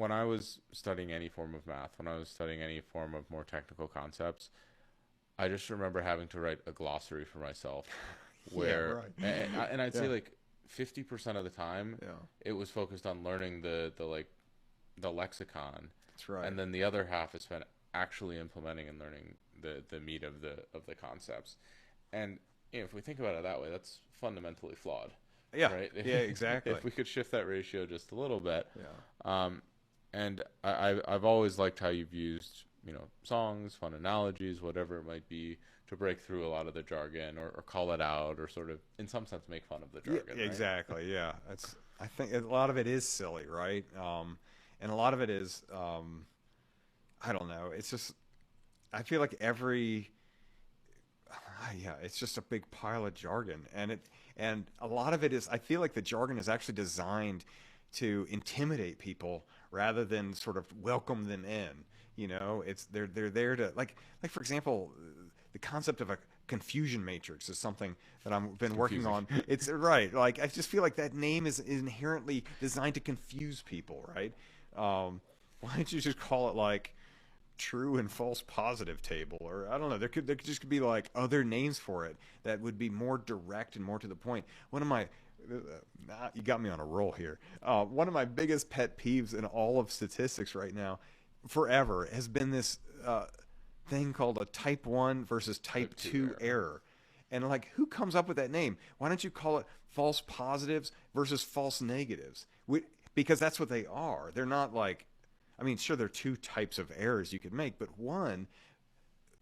when I was studying any form of math, when I was studying any form of more technical concepts, I just remember having to write a glossary for myself Yeah, where, right. and I'd say Yeah, like 50% of the time, yeah, it was focused on learning the like the lexicon, that's right. and then the other half is spent actually implementing and learning the meat of the concepts. And if we think about it that way, that's fundamentally flawed, Yeah, right? yeah, exactly. If we could shift that ratio just a little bit, Yeah, um, and I've always liked how you've used, songs, fun analogies, whatever it might be, to break through a lot of the jargon, or call it out, or sort of in some sense make fun of the yeah, jargon, right? exactly. Yeah, it's. I think a lot of it is silly, right? And a lot of it is, I don't know. It's just I feel like yeah, it's just a big pile of jargon, and a lot of it is. I feel like the jargon is actually designed to intimidate people rather than sort of welcome them in. It's they're there to like for example, the concept of a confusion matrix is something that I've It's been working confusing. on. It's right. Like I just feel like that name is inherently designed to confuse people, right? Why don't you just call it like true and false positive table, or I don't know, there could just be like other names for it that would be more direct and more to the point. One of my You got me on a roll here. One of my biggest pet peeves in all of statistics right now forever has been this thing called a type 1 versus type Type 2 2 error. error. And like, who comes up with that name? Why don't you call it false positives versus false negatives? Because that's what they are. They're not like, I mean, sure, there are two types of errors you could make, but one,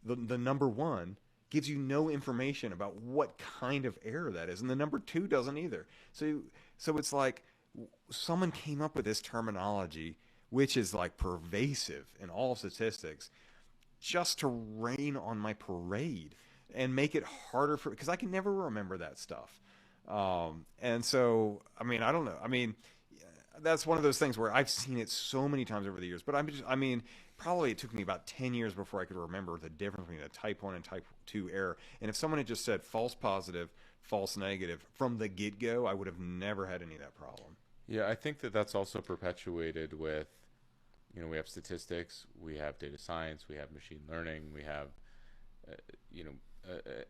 the number one, gives you no information about what kind of error that is, and the number two doesn't either. So it's like someone came up with this terminology, which is like pervasive in all statistics, just to rain on my parade and make it harder for because I can never remember that stuff. And so, I mean, I don't know. I mean, that's one of those things where I've seen it so many times over the years. But I mean, probably it took me about 10 years before I could remember the difference between a type 1 and type 2 error. And if someone had just said false positive, false negative from the get go, I would have never had any of that problem. Yeah, I think that that's also perpetuated with, we have statistics, we have data science, we have machine learning, we have, uh, you know,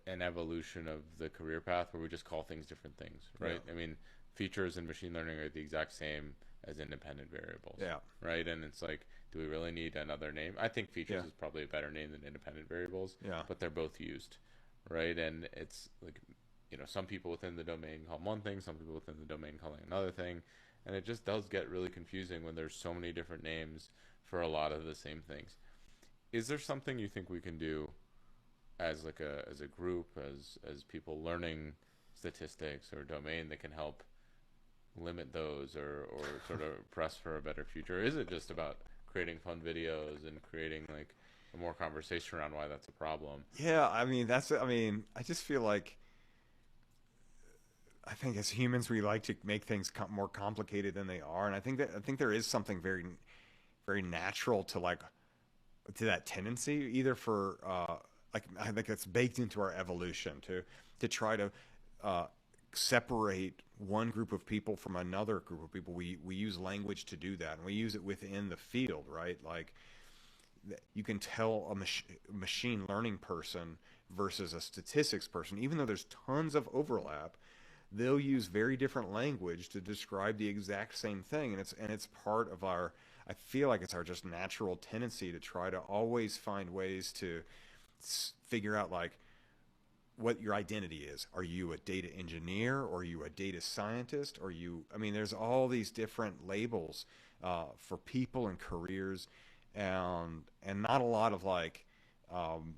an evolution of the career path where we just call things different things, Yeah. right? I mean, features in machine learning are the exact same as independent variables, Yeah. right? And it's like, do we really need another name? I think Yeah. features is probably a better name than independent variables, Yeah. but they're both used, right? And it's like, some people within the domain call them one thing, some people within the domain calling another thing, and it just does get really confusing when there's so many different names for a lot of the same things. Is there something you think we can do as like a group, as people learning statistics or domain, that can help limit those, or sort of press for a better future? Or is it just about creating fun videos and creating like a more conversation around why that's a problem? Yeah. I mean, I just feel like I think as humans we like to make things more complicated than they are, and I think there is something very natural to like to that tendency, either for like I think it's baked into our evolution to try to uh, separate one group of people from another group of people. We use language to do that, and we use it within the field, right? Like you can tell a machine learning person versus a statistics person, even though there's tons of overlap, they'll use very different language to describe the exact same thing, and it's part of our. I feel like it's our just natural tendency to try to always find ways to figure out like what your identity is. Are you a data engineer, or are you a data scientist? Or you? I mean, there's all these different labels for people and careers, and not a lot of like um,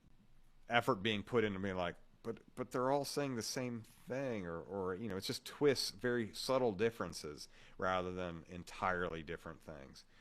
effort being put into being like, but they're all saying the same thing, or it's just twists, very subtle differences rather than entirely different things.